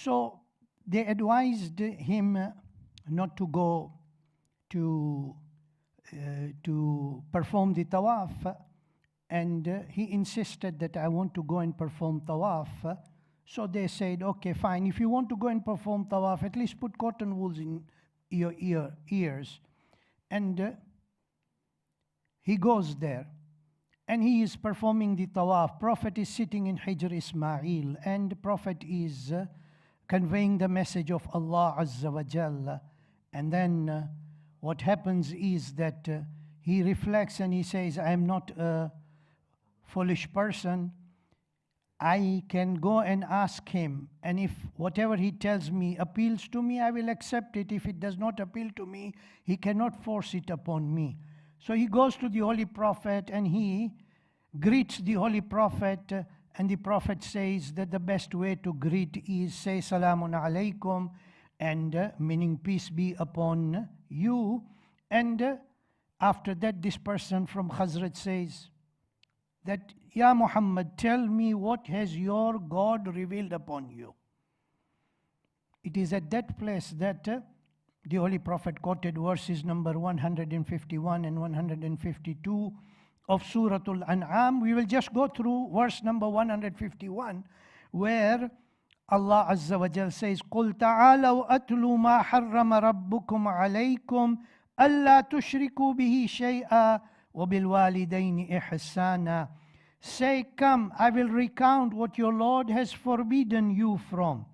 So they advised him not to go to perform the tawaf, and he insisted that I want to go and perform tawaf. So they said, okay, fine, if you want to go and perform tawaf, at least put cotton wools in your ears. And he goes there, and he is performing the tawaf. Prophet is sitting in Hijr Ismail, and the Prophet is conveying the message of Allah Azza wa Jalla. And then what happens is that he reflects and he says, I am not a foolish person. I can go and ask him, and if whatever he tells me appeals to me, I will accept it. If it does not appeal to me, he cannot force it upon me. So he goes to the Holy Prophet and he greets the Holy Prophet, and the Prophet says that the best way to greet is say Salamun Alaikum, and meaning peace be upon you. And after that, this person from Khazraj says that, Ya Muhammad, tell me what has your God revealed upon you. It is at that place that the Holy Prophet quoted verses number 151 and 152 of Surah Al-An'am. We will just go through verse number 151, where Allah Azza wa Jal says, قُلْ تَعَالَوْا أَتْلُوا مَا حَرَّمَ رَبُّكُمْ عَلَيْكُمْ أَلَّا تُشْرِكُوا بِهِ شَيْئًا وَبِالْوَالِدَيْنِ إِحْسَانًا. Say, come, I will recount what your Lord has forbidden you from.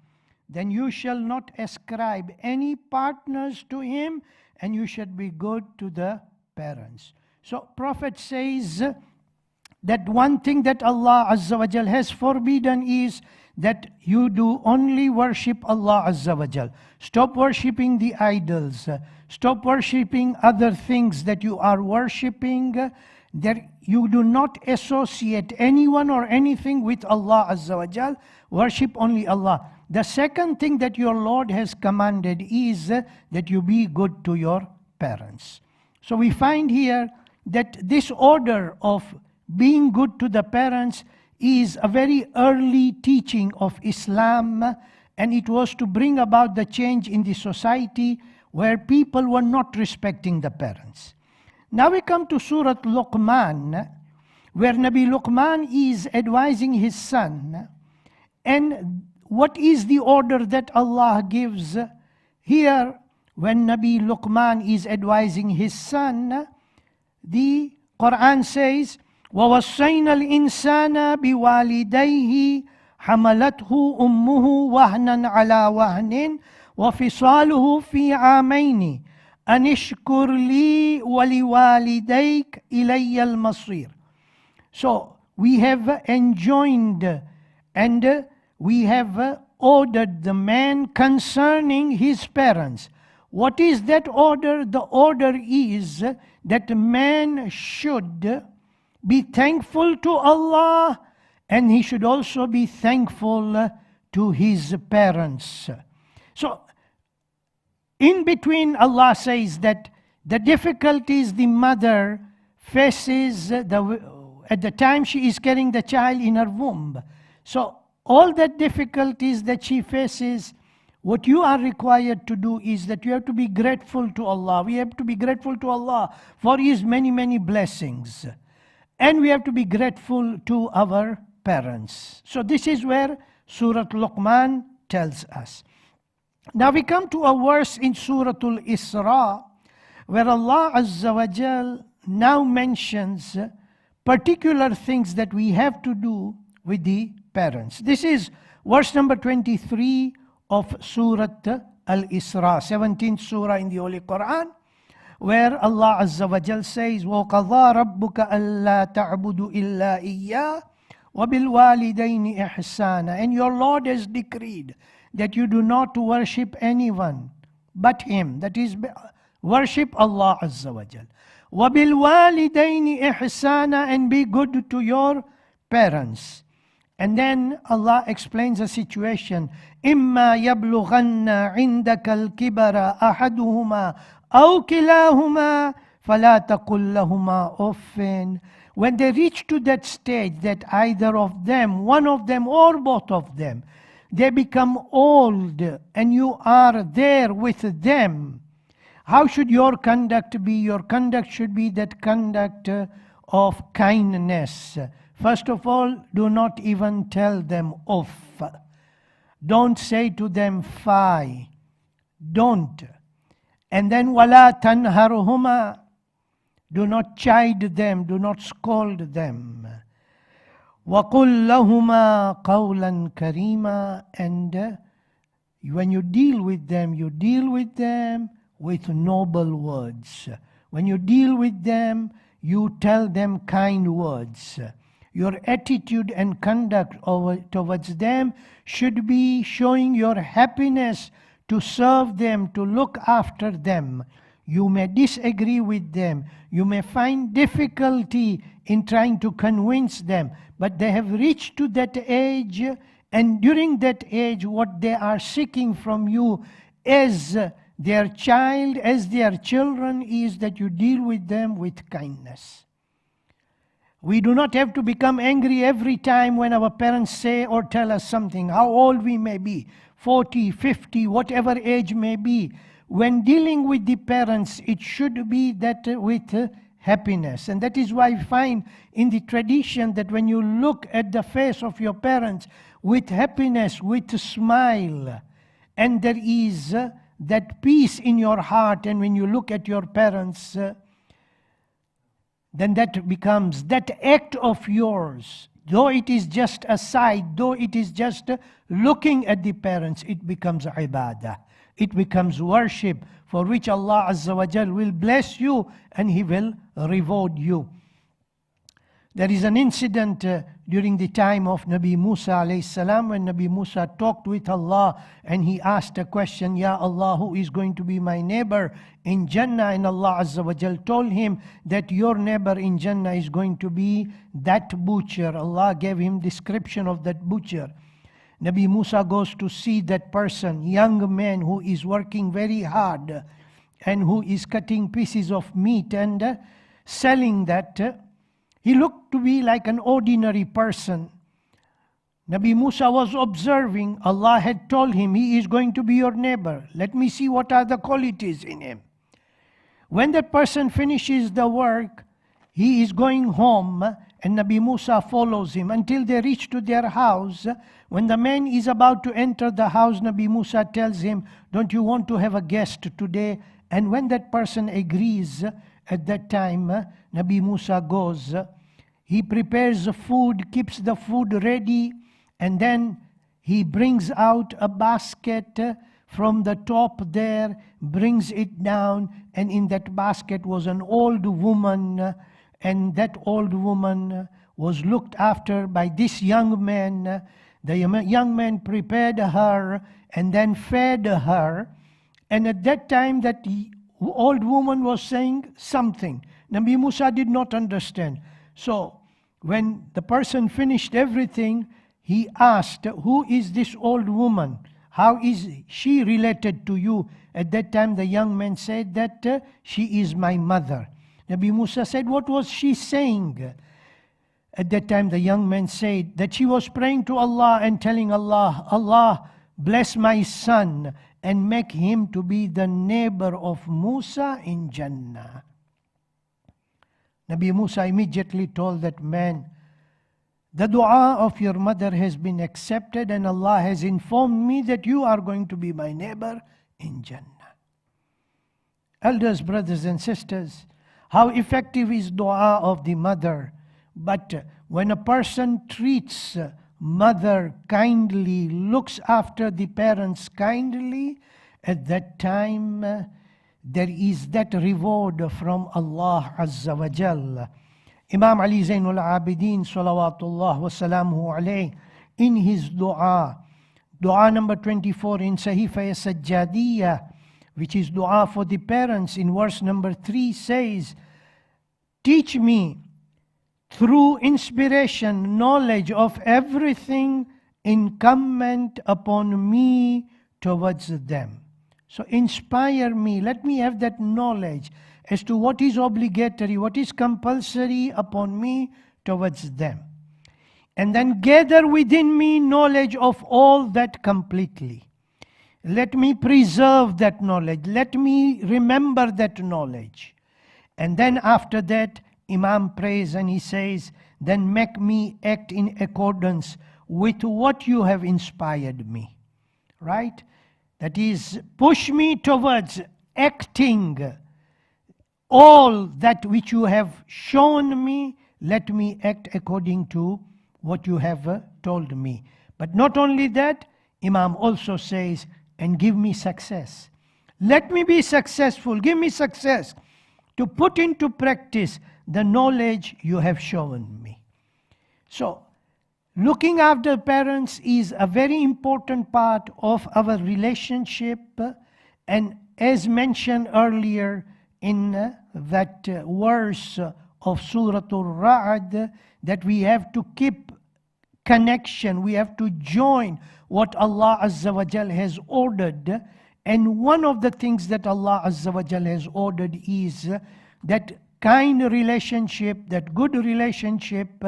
Then you shall not ascribe any partners to him, and you should be good to the parents. So Prophet says that one thing that Allah Azza wa Jal has forbidden is that you do only worship Allah Azza wa Jal. Stop worshipping the idols. Stop worshipping other things that you are worshipping. That you do not associate anyone or anything with Allah Azza wa Jal. Worship only Allah. The second thing that your Lord has commanded is that you be good to your parents. So we find here that this order of being good to the parents is a very early teaching of Islam, and it was to bring about the change in the society where people were not respecting the parents. Now we come to Surah Luqman, where Nabi Luqman is advising his son. And what is the order that Allah gives here when Nabi Luqman is advising his son? The Quran says, وَوَصَّيْنَا الْإِنسَانَ بِوَالِدَيْهِ حَمَلَتْهُ أُمُّهُ وَهْنًا عَلَى وَهْنٍ وَفِصَالُهُ فِي عَامَيْنِ أَنِ اشْكُرْ لِي وَلِوَالِدَيْكَ إِلَيَّ الْمَصِيرُ. So we have enjoined and we have ordered the man concerning his parents. What is that order? The order is that man should be thankful to Allah, and he should also be thankful to his parents. So in between, Allah says that the difficulties the mother faces at the time she is carrying the child in her womb. So all that difficulties that she faces, what you are required to do is that you have to be grateful to Allah. We have to be grateful to Allah for His many, many blessings. And we have to be grateful to our parents. So this is where Surah Luqman tells us. Now we come to a verse in Surah Al-Isra, where Allah Azza wa Jal now mentions particular things that we have to do with the parents. This is verse number 23 of Surah Al-Isra, 17th surah in the Holy Quran, where Allah Azza wa Jal says, وَقَضَى رَبُّكَ أَلَّا تَعْبُدُ إِلَّا إِيَّاهُ وَبِالْوَالِدَيْنِ إِحْسَانًا. And your Lord has decreed that you do not worship anyone but Him. That is, worship Allah Azza wa Jal. وَبِالْوَالِدَيْنِ إِحْسَانًا, and be good to your parents. And then Allah explains the situation. إِمَّا يَبْلُغَنَّ عِنْدَكَ الْكِبَرَ أَحَدُهُمَا أَوْ كِلَاهُمَا فَلَا تَقُلْ لَهُمَا أُفٍّ. When they reach to that stage that either of them, one of them or both of them, they become old and you are there with them, how should your conduct be? Your conduct should be that conduct of kindness. First of all, do not even tell them off. Don't say to them, fie. Don't. And then, وَلَا تَنْهَرْهُمَا. Do not chide them, do not scold them. وَقُلْ لَهُمَا قَوْلًا كَرِيمًا. And when you deal with them with noble words. When you deal with them, you tell them kind words. Your attitude and conduct towards them should be showing your happiness to serve them, to look after them. You may disagree with them. You may find difficulty in trying to convince them. But they have reached to that age, and during that age, what they are seeking from you as their child, as their children, is that you deal with them with kindness. We do not have to become angry every time when our parents say or tell us something, how old we may be, 40, 50, whatever age may be. When dealing with the parents, it should be that with happiness. And that is why I find in the tradition that when you look at the face of your parents with happiness, with a smile, and there is that peace in your heart, and when you look at your parents, then that becomes that act of yours. Though it is just a sight, though it is just looking at the parents, it becomes ibadah. It becomes worship for which Allah Azza wa Jal will bless you and He will reward you. There is an incident during the time of Nabi Musa alayhi salam, when Nabi Musa talked with Allah and he asked a question, Ya Allah, who is going to be my neighbor in Jannah? And Allah Azza wa Jal told him that your neighbor in Jannah is going to be that butcher. Allah gave him description of that butcher. Nabi Musa goes to see that person, young man who is working very hard and who is cutting pieces of meat and selling that. He looked to be like an ordinary person. Nabi Musa was observing. Allah had told him, he is going to be your neighbor. Let me see what are the qualities in him. When that person finishes the work, he is going home, and Nabi Musa follows him until they reach to their house. When the man is about to enter the house, Nabi Musa tells him, don't you want to have a guest today? And when that person agrees, at that time, Nabi Musa goes. He prepares the food, keeps the food ready, and then he brings out a basket from the top there, brings it down, and in that basket was an old woman, and that old woman was looked after by this young man. The young man prepared her and then fed her, and at that time that old woman was saying something. Nabi Musa did not understand. So when the person finished everything, he asked, who is this old woman? How is she related to you? At that time the young man said that she is my mother. Nabi Musa said, what was she saying? At that time the young man said that she was praying to Allah and telling Allah, Allah, bless my son and make him to be the neighbor of Musa in Jannah. Nabi Musa immediately told that man, the dua of your mother has been accepted and Allah has informed me that you are going to be my neighbor in Jannah. Elders, brothers and sisters, how effective is dua of the mother. But when a person treats mother kindly, looks after the parents kindly, at that time there is that reward from Allah Azza wa Jal. Imam Ali Zainul Abidin salawatullah wa salamuhu alayh, in his dua number 24 in Sahifa Sajjadiyah, which is dua for the parents, in verse number 3 says, teach me through inspiration, knowledge of everything incumbent upon me towards them. So inspire me, let me have that knowledge as to what is obligatory, what is compulsory upon me towards them. And then gather within me knowledge of all that completely. Let me preserve that knowledge. Let me remember that knowledge. And then after that, Imam prays and he says, then make me act in accordance with what you have inspired me. Right? That is, push me towards acting all that which you have shown me. Let me act according to what you have told me. But not only that, Imam also says, and give me success. Let me be successful. Give me success to put into practice the knowledge you have shown me. So, looking after parents is a very important part of our relationship. And as mentioned earlier in that verse of Surah Raat, that we have to keep connection, we have to join what Allah Azza wa Jal has ordered. And one of the things that Allah Azza wa Jal has ordered is that kind relationship, that good relationship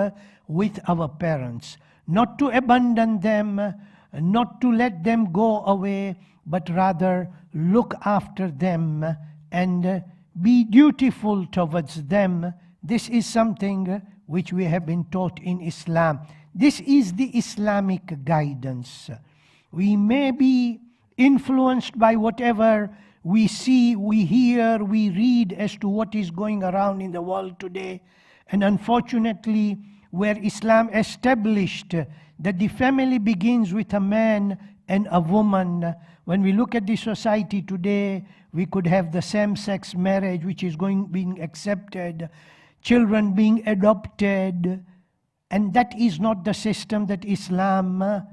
with our parents. Not to abandon them, not to let them go away, but rather look after them and be dutiful towards them. This is something which we have been taught in Islam. This is the Islamic guidance. We may be influenced by whatever we see, we hear, we read as to what is going around in the world today. And unfortunately, where Islam established that the family begins with a man and a woman, when we look at the society today, we could have the same-sex marriage which is being accepted, children being adopted, and that is not the system that Islam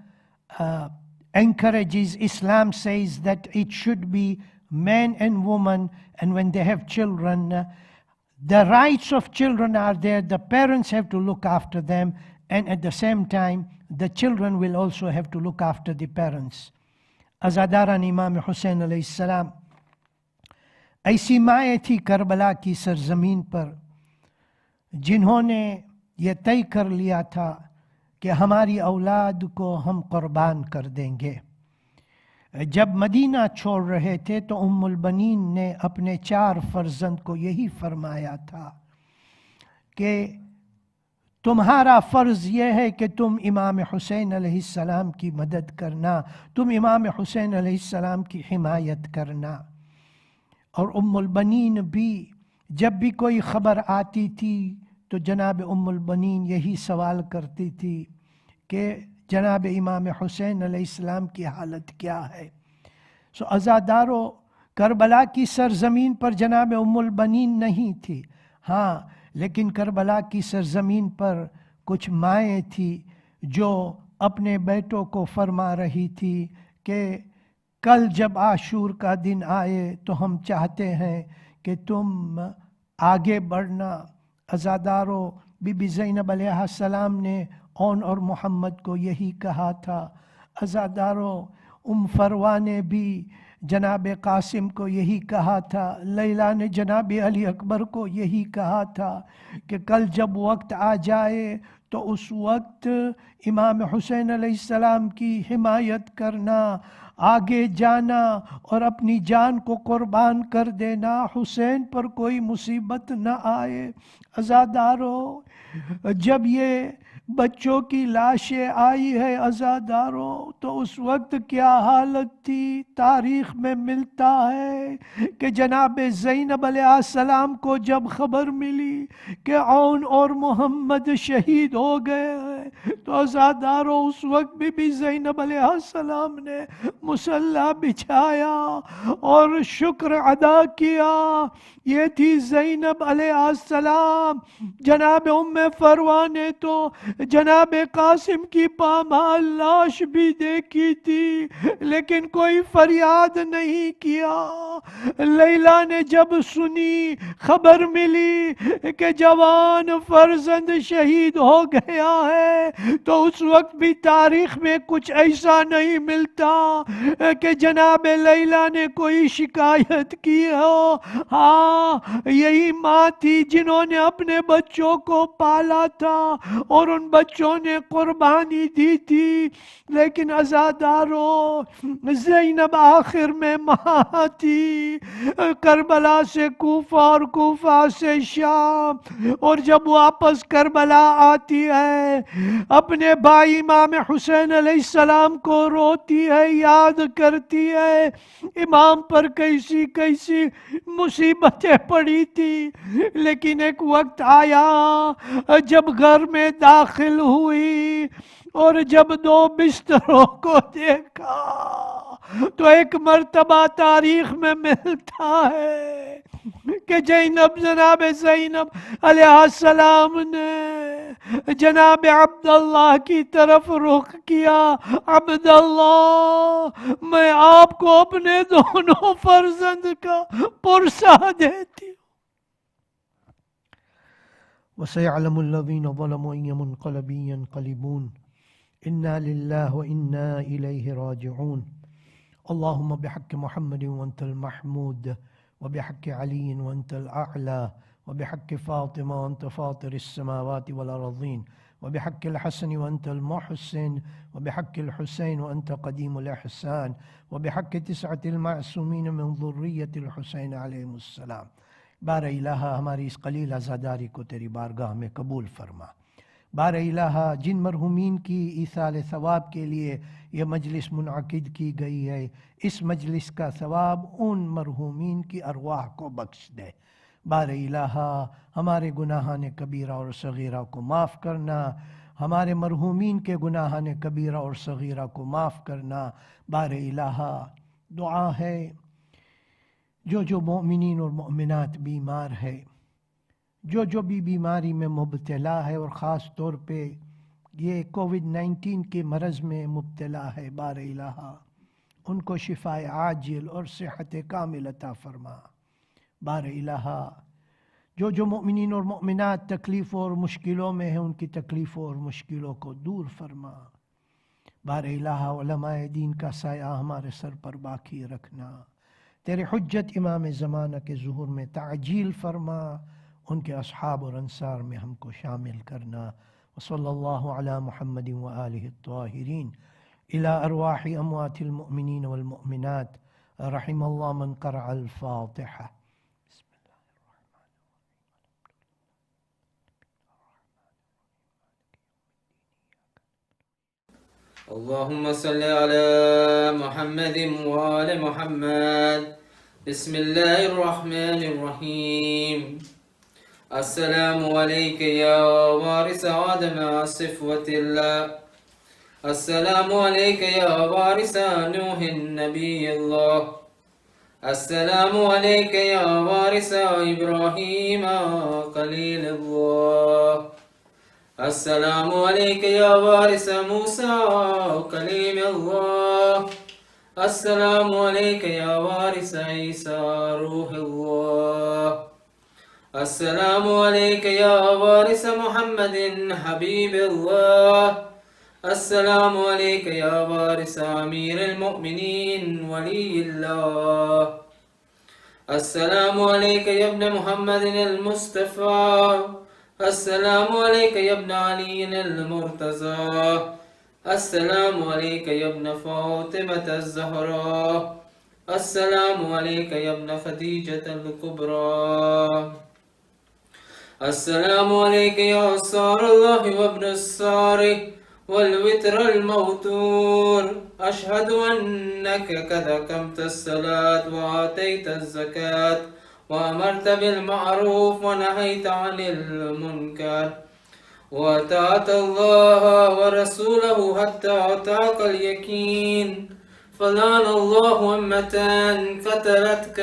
encourages. Islam says that it should be man and woman, and when they have children, the rights of children are there. The parents have to look after them, and at the same time, the children will also have to look after the parents. Azadaran Imam Hussein alayhi salam, ऐसी माएँ थी करबला की सरजमीन पर जिन्होंने ये तय कर लिया था कि हमारी औलाद को हम कुर्बान कर देंगे. जब मदीना छोड़ रहे थे तो उम्मुल बनीन ने अपने 4 फर्जंद को यही फरमाया था कि तुम्हारा फ़र्ज़ ये है कि तुम इमाम हुसैन अलैहिस्सलाम की मदद करना, तुम इमाम हुसैन अलैहिस्सलाम की हिमायत करना. और उम्मुल बनीन भी जब भी कोई ख़बर आती थी तो जनाब उम्मुल बनीन यही सवाल करती थी कि जनाब इमाम हुसैन अलैहिस्सलाम की हालत क्या है. सो अज़ादारों, करबला की सरज़मीन पर जनाब उम्मुल बनीन नहीं थी. हाँ, लेकिन करबला की सरज़मीन पर कुछ माएँ थी जो अपने बेटों को फरमा रही थी कि कल जब आशूर का दिन आए तो हम चाहते हैं कि तुम आगे बढ़ना. अज़ादारों, बीबी ज़ैनब अलैहिस्सलाम ने औन और मोहम्मद को यही कहा था. अज़ादारों, फरवा ने भी जनाब कासिम को यही कहा था. लैला ने जनाब अली अकबर को यही कहा था कि कल जब वक्त आ जाए तो उस वक्त इमाम हुसैन अलैहिस्सलाम की हिमायत करना, आगे जाना और अपनी जान को कुर्बान कर देना, हुसैन पर कोई मुसीबत न आए. अज़ादारों, जब ये बच्चों की लाशें आई है अज़ादारों, तो उस वक्त क्या हालत थी. तारीख़ में मिलता है कि जनाब ज़ैनब अलैहिस्सलाम को जब ख़बर मिली कि औन और मोहम्मद शहीद हो गए हैं तो अज़ादारों उस वक्त भी ज़ैनब अलैहिस्सलाम ने मुसल्ला बिछाया और शुक्र अदा किया. ये थी ज़ैनब अलैहिस्सलाम. जनाब उम्मे फरवा ने तो जनाब कासिम की पामाल लाश भी देखी थी लेकिन कोई फरियाद नहीं किया. लैला ने जब सुनी, खबर मिली कि जवान फर्जंद शहीद हो गया है, ہے تو اس وقت بھی تاریخ میں کچھ ایسا نہیں ملتا کہ جناب لیلا نے کوئی شکایت کی ہو. ہاں یہی ماں تھی جنہوں نے اپنے بچوں کو پالا تھا اور ان بچوں نے قربانی دی تھی. لیکن عزادارو زینب آخر میں ماں تھی. کربلا سے کوفہ اور کوفہ سے شام، اور جب واپس کربلا آتی ہے اپنے بھائی امام حسین علیہ السلام کو روتی ہے، یاد کرتی ہے امام پر کیسی کیسی مصیبتیں پڑی تھی. لیکن ایک وقت آیا جب گھر میں داخل ہوئی اور جب دو بستروں کو دیکھا تو ایک مرتبہ تاریخ میں ملتا ہے کہ جناب زینب علیہ السلام نے جناب عبداللہ کی طرف رخ کیا. عبداللہ میں آپ کو اپنے دونوں فرزند کا پرسہ دیتی ہوں. وَسَيَعْلَمُ الَّذِينَ ظَلَمُوا أَيَّ مُنْقَلَبٍ يَنْقَلِبُونَ إِنَّا لِلَّهِ وَإِنَّا إِلَيْهِ راجعون. اللهم بحق محمد وأنت المحمود، وبحق علي وأنت الأعلى، وبحق فاطمة وأنت فاطر السماوات والأرضين، وبحق الحسن وأنت المحسن، وبحق الحسين وأنت قديم الإحسان، وبحق 9 المعصومين من ذرية الحسين عليهم السلام. بار الہا ہماری اس قلیل عزاداری کو تیری بارگاہ میں قبول فرما. بار الہا جن مرحومین کی ایصال ثواب کے لیے یہ مجلس منعقد کی گئی ہے، اس مجلس کا ثواب ان مرحومین کی ارواح کو بخش دے. بار الہا ہمارے گناہان کبیرہ اور صغیرہ کو معاف کرنا، ہمارے مرحومین کے گناہان کبیرہ اور صغیرہ کو معاف کرنا. بار الہا دعا ہے جو مومنین اور مومنات بیمار ہے، جو بھی بیماری میں مبتلا ہے اور خاص طور پہ یہ کووڈ-19 کے مرض میں مبتلا ہے، بار الہا ان کو شفاء عاجل اور صحت کامل عطا فرما. بار الہا جو مومنین اور مومنات تکلیفوں اور مشکلوں میں ہیں ان کی تکلیفوں اور مشکلوں کو دور فرما. بار الہا علماء دین کا سایہ ہمارے سر پر باقی رکھنا. تیرے حجت امام زمانہ کے ظہور میں تعجیل فرما، ان کے اصحاب اور انصار میں ہم کو شامل کرنا. وصلی اللہ علی محمد وآلہ الطاہرین. الی ارواح اموات المؤمنین والمؤمنات رحم اللہ من قرأ الفاتحہ. اللهم صل على محمد وآل محمد. بسم الله الرحمن الرحيم. السلام عليك يا وارث آدم صفوة الله. السلام عليك يا وارث نوح النبي الله. السلام عليك يا وارث إبراهيم خليل الله. السلام عليك يا وارث موسى كليم الله. السلام عليك يا وارث عيسى روح الله. السلام عليك يا وارث محمد حبيب الله. السلام عليك يا وارث أمير المؤمنين ولي الله. السلام عليك يا ابن محمد المصطفى. السلام عليك يا ابن علي المرتضى. السلام عليك يا ابن فاطمة الزهراء. السلام عليك يا ابن خديجة الكبرى. السلام عليك يا أسار الله وابن السار والوتر الموتور. أشهد أنك قد أقمت الصلاة وآتيت الزكاة وأمرت بالمعروف ونهيت عن المنكر وأطعت الله ورسوله حتى أتاك اليقين. فلعن الله أمة قتلتك،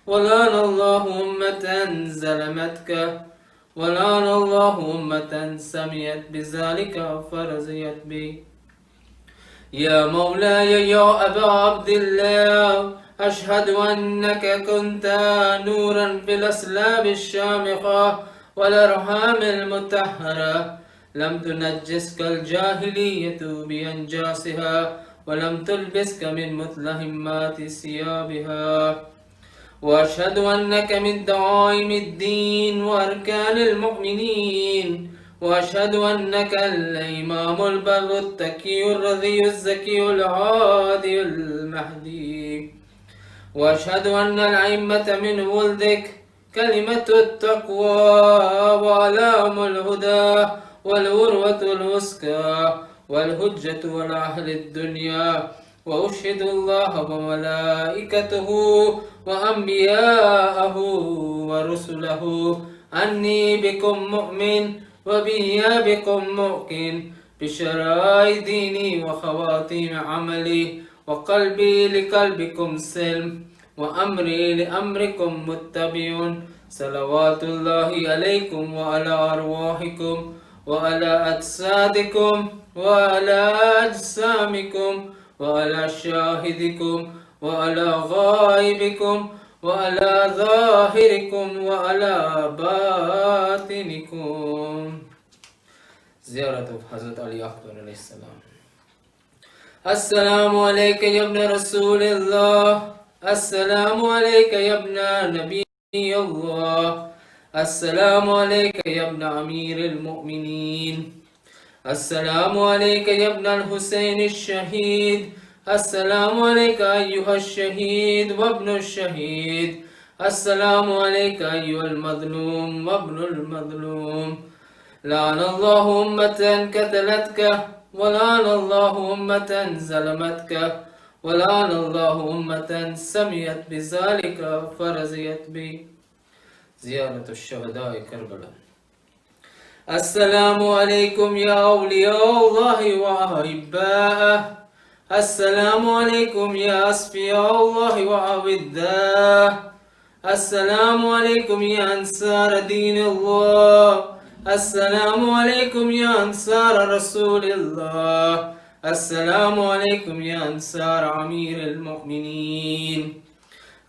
ولعن الله أمة ظلمتك، ولعن الله أمة سمعت بذلك فرضيت به. يا مولاي يا أبا عبد الله، أشهد أنك كنت نورا في الأسلاب الشامخة والأرحام المطهرة، لم تنجسك الجاهلية بأنجاسها ولم تلبسك من متلهمات ثيابها. وأشهد أنك من دعائم الدين وأركان المؤمنين. وأشهد أنك الإمام البر التقي الرضي الزكي الهادي المهدي. وأشهد أن الأئمة من ولدك كلمة التقوى وأعلام الهدى والعروة الوثقى والحجة على أهل الدنيا. وأشهد الله وملائكته وأنبياءه ورسله أني بكم مؤمن وبإيابكم موقن بشرائع ديني وخواتيم عملي وقلبي لقلبكم سلم وأمري لأمركم متبع. صلوات الله عليكم وعلى أرواحكم وعلى أجسادكم وعلى أجسامكم وعلى شاهدكم وعلى غائبكم وعلى ظاهركم وعلى باطنكم. زيارة حضرت علي أكبر عليه السلام. السلام عليك يا ابن رسول الله. السلام عليك يا ابن نبي الله. السلام عليك يا ابن أمير المؤمنين. السلام عليك يا ابن الحسين الشهيد. السلام عليك أيها الشهيد وابن الشهيد. السلام عليك أيها المظلوم وابن المظلوم. لعن الله أمة قتلتك ولعن الله أمة ظلمتك ولعن الله أمة سميت بذلك فرزيت به. زيارة الشهداء كربلاء. السلام عليكم يا أولياء الله وأحباءه. السلام عليكم يا أصفياء الله وأوداه. السلام عليكم يا أنصار دين الله. السلام عليكم يا أنصار رسول الله. السلام عليكم يا أنصار أمير المؤمنين.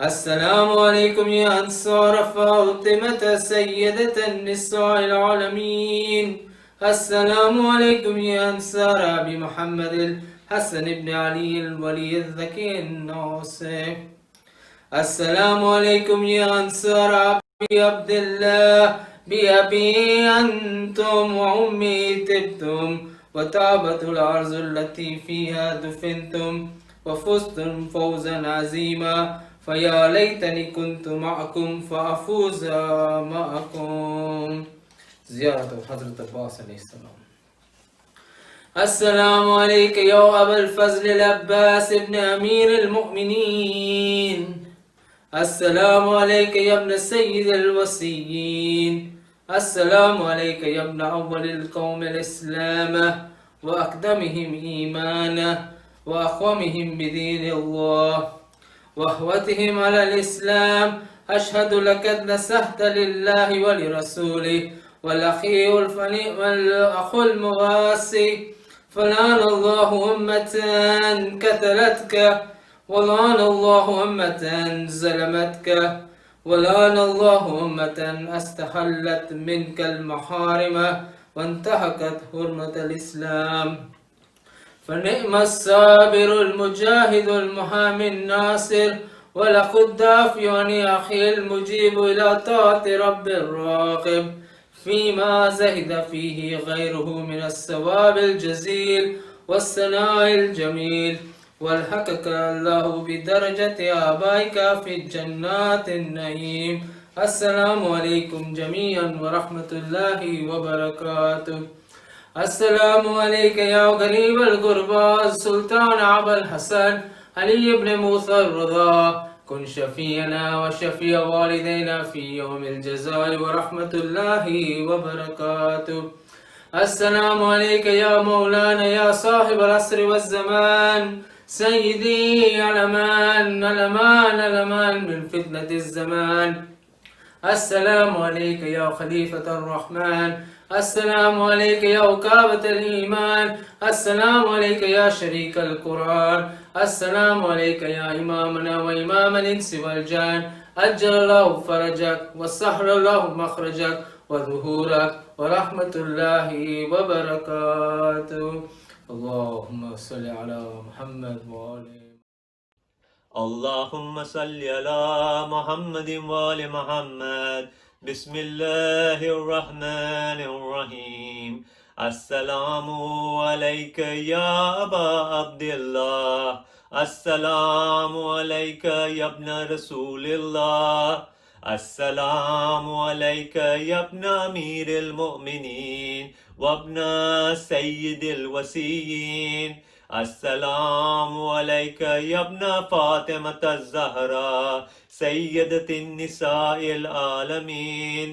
السلام عليكم يا أنصار فاطمة سيدة النساء العالمين. السلام عليكم يا أنصار أبي محمد الحسن بن علي الولي الذكي الناصح. السلام عليكم يا أنصار أبي عبد الله بأبي أنتم وأمي تبتم وتعبت الأرض التي فيها دفنتم وفزتم فوزا عظيما. فيا ليتني كنت معكم فأفوز معكم. زيارة حضرة عباس عليه السلام. السلام عليك يا أبا الفضل العباس بن أمير المؤمنين. السلام عليك يا ابن سيد الوصيين. السلام عليك يا ابن أول القوم الإسلام وأقدمهم إيمانا وأقومهم بدين الله وأخوتهم على الإسلام. أشهد لك نصحت لله ولرسوله والأخ المواسي. فلعن الله أمة قتلتك ولعن الله أمة ظلمتك ولعن الله أمة استحلت منك المحارم وانتهكت حرمة الإسلام. فنعم الصابر المجاهد المحامي الناصر ولق الدافع عن أخي المجيب إلى طاعة رب الراقب فيما زهد فيه غيره من الثواب الجزيل والثناء الجميل. والحقك الله بدرجة آبائك في الجنات النعيم. السلام عليكم جميعا ورحمة الله وبركاته. السلام عليك يا غريب الغرباء السلطان أبا الحسن علي بن موسى الرضا. كن شفيعنا وشفيع والدينا في يوم الجزاء ورحمة الله وبركاته. السلام عليك يا مولانا يا صاحب العصر والزمان سيدي الأمان الأمان الأمان من فتنة الزمان. السلام عليك يا خليفة الرحمن. السلام عليك يا عقابة الإيمان. السلام عليك يا شريك القرآن. السلام عليك يا إمامنا وإمام الإنس والجان. أجل الله فرجك وسهل الله مخرجك وظهورك ورحمة الله وبركاته. اللهم صل على محمد وآله. اللهم صل على محمد وآل محمد. بسم الله الرحمن الرحيم. السلام عليك يا أبا عبد الله. السلام عليك يا ابن رسول الله. السلام عليك يا ابن أمير المؤمنين وابن سيد الوسيين. السلام عليك يا ابن فاطمة الزهراء سيدة النساء العالمين.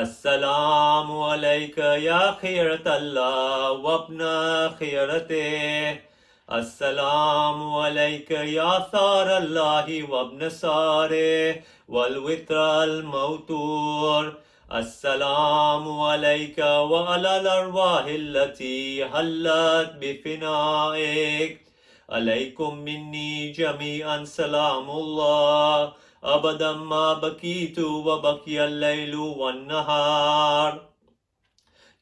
السلام عليك يا خيرة الله وابن خيرته. السلام عليك يا ثار الله وابن ساره والوتر الموتور. السلام عليك وعلى الأرواح التي حلت بفنائك. عليكم مني جميعا سلام الله أبدا ما بكيت وبكي الليل والنهار.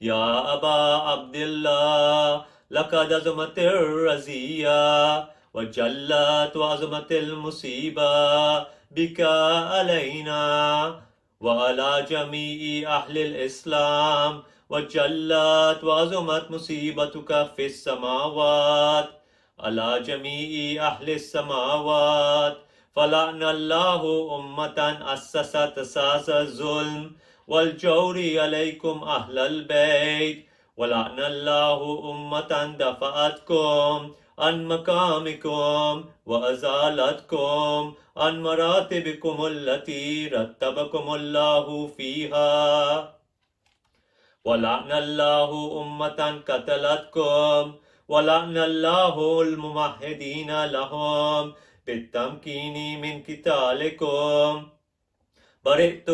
يا أبا عبد الله لقد عظمت الرزية وجلت وعظمت المصيبة بك علينا وعلى جميع أهل الإسلام، وجلت وعظمت مصيبتك في السماوات على جميع أهل السماوات. فلعن الله أمة أسست أساس الظلم والجور عليكم أهل البيت، ولعن الله أمة دفعتكم عن مقامكم وأزالتكم عن مراتبكم التي رتبكم الله فيها. ولعن الله أمة قتلتكم، ولعن الله الممهدين لهم بالتمكين من قتالكم. برئت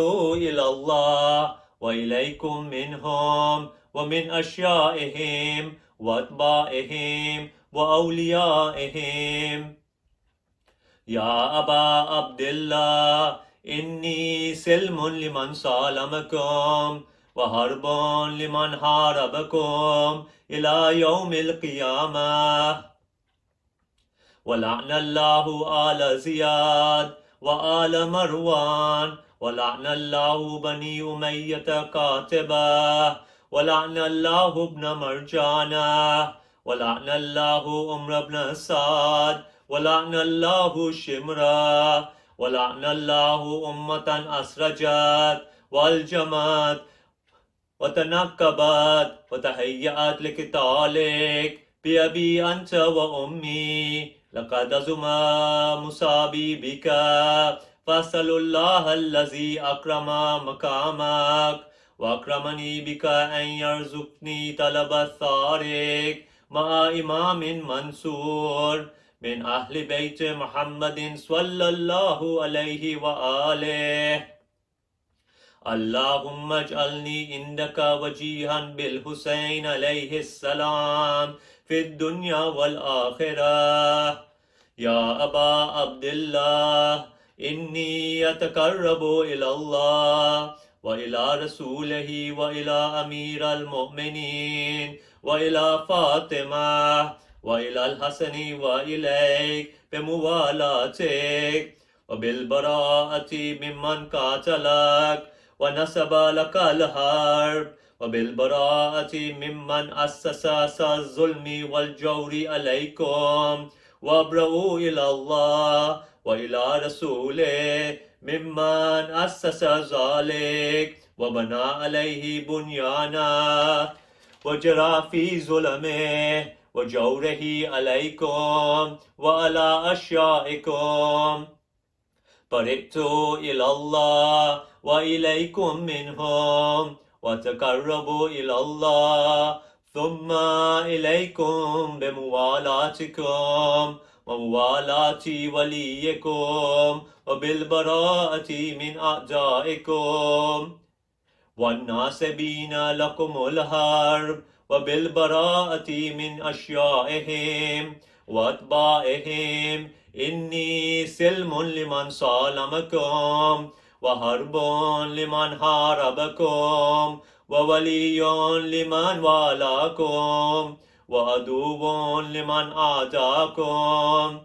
إلى الله وإليكم منهم ومن أشيائهم وأتباعهم وأوليائهم. يا أبا عبد الله إني سلم لمن سالمكم وحرب لمن حاربكم إلى يوم القيامة. ولعن الله آل زياد وآل مروان، ولعن الله بني أمية كاتبة، ولعن الله ابن مرجانة، ولعن الله عمرو بن سعد، ولعن الله شمرة، ولعن الله أمة أسرجت والجمت وتنكبت وتهيأت لقتالك بأبي أنت وأمي. لقد عظم مصابي بك، فأسأل الله الذي أكرم مقامك وأكرمني بك أن يرزقني طلب الثارق مع إمام منصور من أهل بيت محمد صلى الله عليه وآله. اللهم اجعلني عندك وجيها بالحسين عليه السلام في الدنيا والآخرة. يا أبا عبد الله إني أتقرب إلى الله وإلى رسوله وإلى أمير المؤمنين وإلى فاطمة وإلى الحسن وإليك بموالاتك وبالبراءة ممن قاتلك ونسب لك الحرب، وبالبراءة ممن أسس الظلم والجور عليكم، وأبرأوا إلى الله وإلى رسوله ممن أسس ذلك وبنى عليه بنيانا وجرى في ظلمه وجوره عليكم وعلى أشيائكم. برئت إلى الله وإليكم منهم وتقربوا إلى الله ثم إليكم بموالاتكم وموالاة وليكم وبالبراءة من أعدائكم والناسبين لكم الحرب وبالبراءة من أشيائهم وأتباعهم. إني سلم لمن سالمكم وحرب لمن حاربكم وولي لمن والاكم وعدو لمن عاداكم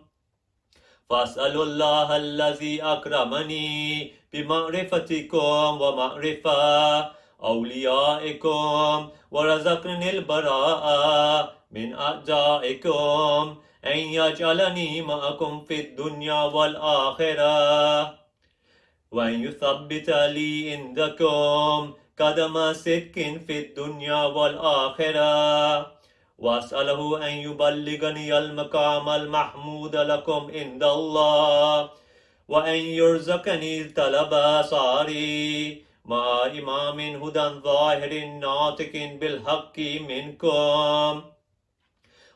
فاسألوا الله الذي أكرمني بمعرفتكم ومعرفة أوليائكم ورزقني البراءة من أعدائكم أن يجعلني معكم في الدنيا والآخرة وأن يثبت لي عندكم قدم صدق في الدنيا والآخرة وأسأله أن يبلغني المقام المحمود لكم عند الله وأن يرزقني طلب صاري مع إمام هدى ظاهر ناطق بالحق منكم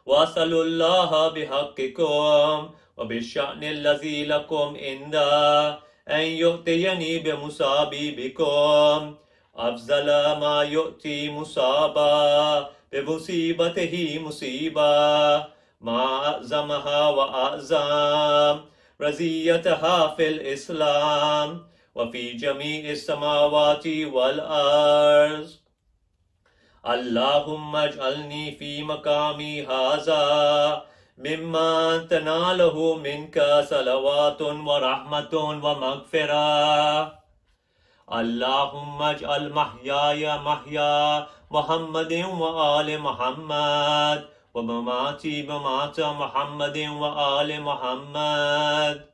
وأسأل الله بحقكم وبالشأن الذي لكم عنده أن يؤتيني بمصابي بكم أفضل ما يؤتي مصابا بمصيبته مصيبة ما أعظمها وأعظم رزيتها في الإسلام وفي جميع السماوات والأرض اللهم اجعلني في مقامي هذا ممن تناله منك صلوات ورحمة ومغفرة اللهم اجعل محياي محيا محمد وآل محمد ومماتي ممات محمد وآل محمد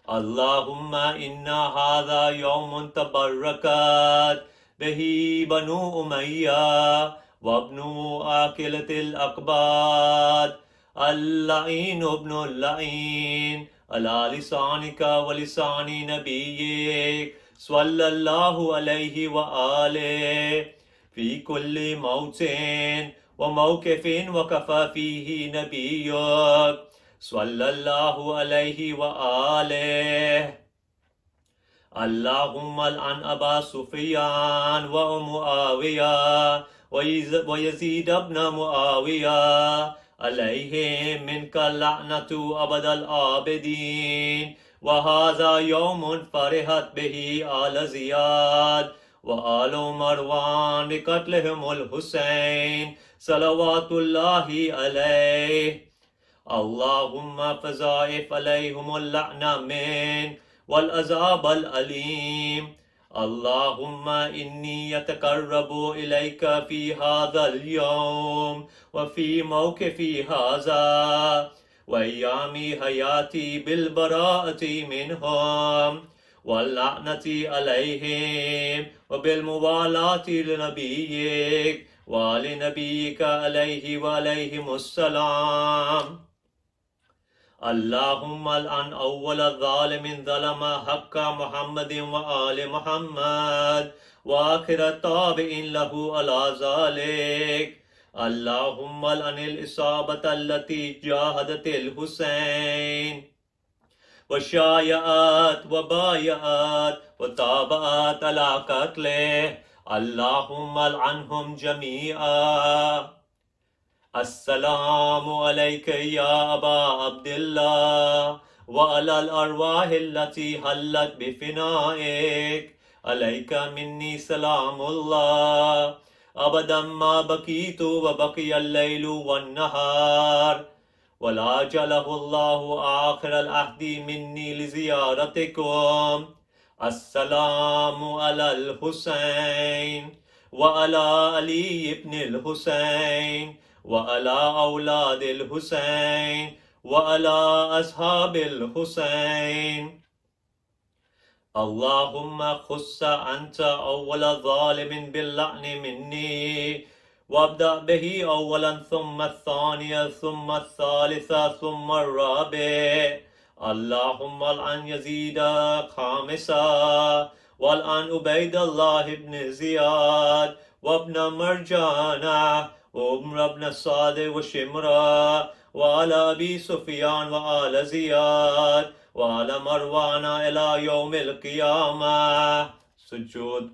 اللهم إن هذا يوم تبركت به بنو أمية وابن آكلة الأقباد اللعين ابن اللعين على لسانك ولسان نبيك صلى الله عليه وآله في كل موت وموقف وقف فيه نبيك صلى الله عليه وآله اللهم العن أبا سفيان ومعاوية ويزيد بن معاوية عليهم منك اللعنة أبد الآبدين وهذا يوم فرحت به آل زياد وآل مروان بقتلهم الحسين صلوات الله عليه اللهم فضاعف عليهم اللعنة من والعذاب الأليم اللهم إني أتقرب إليك في هذا اليوم وفي موقفي هذا وأيام حياتي بالبراءة منهم واللعنة عليهم وبالموالاة لنبيك ولنبيك عليه وعليهم السلام اللهم الآن أول ظالم ظلم حق محمد وآل محمد وآخر تابع له على ذلك اللهم الآن الإصابة التي جاهدت الحسين وشايعت وبايعت وتابعت على قتله اللهم العنهم جميعا السلام عليك يا أبا عبد الله وعلى الأرواح التي حلت بفنائك عليك مني سلام الله أبدا ما بقيت وبقي الليل والنهار ولا جله الله آخر العهد مني لزيارتكم السلام على الحسين وعلى علي بن الحسين وعلى أولاد الحسين وعلى أصحاب الحسين اللهم خص أنت أول ظالم باللعن مني وابدأ به أولا ثم الثانية ثم الثالثة ثم الرابع اللهم الآن يزيد خامسا والآن عبيد الله بن زياد وابن مرجانة وعمر بن سعد وشمرة وعلى أبي سفيان وعلى زياد وعلى مروان إلى يوم القيامة سجود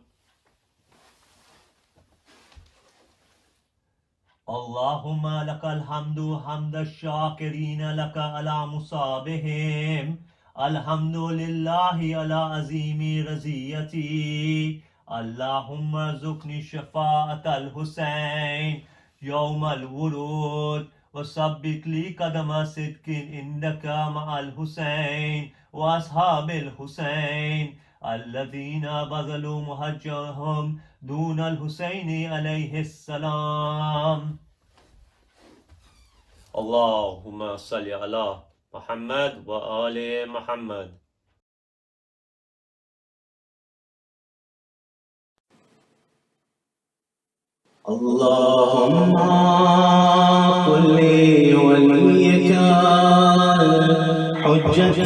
اللهم لك الحمد حمد الشاكرين لك على مصابهم الحمد لله على عظيم رزيتي اللهم ارزقني شفاعة الحسين يوم الورود وثبت لي قدم صدق عندك مع الحسين وأصحاب الحسين الذين بذلوا مهجرهم دون الحسين عليه السلام. اللهم صل على محمد وآل محمد. اللهم قل لوليك الحجة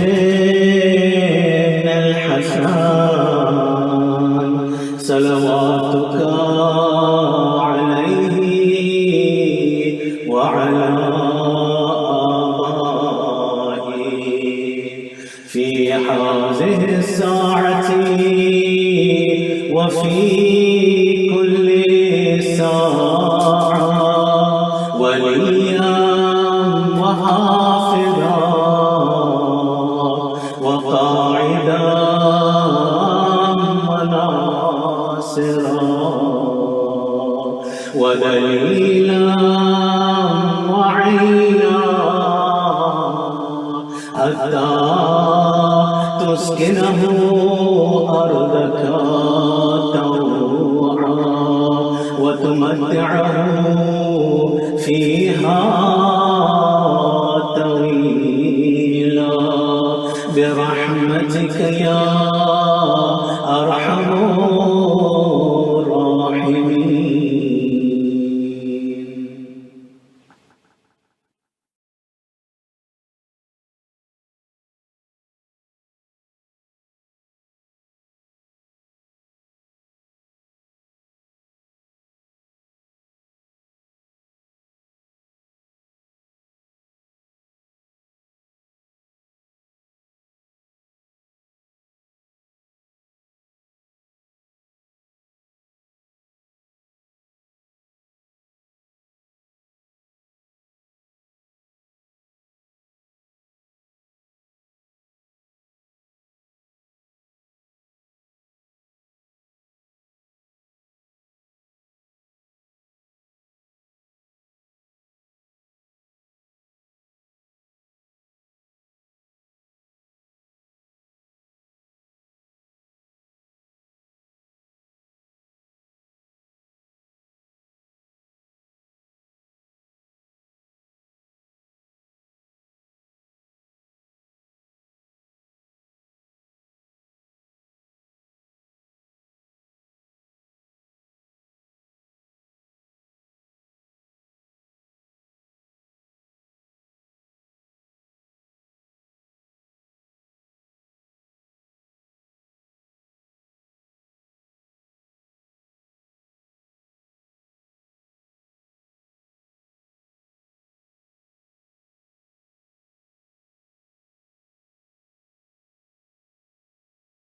الحسن صلواتك عليه وعلى آبائه في هذه الساعة وفي كل ساعة وليا وحافظا وقاعدا وناصرا ودليلا وعينا حتى تسكنه أرضك وتمتعه فيها طويلا برحمتك يا أرحم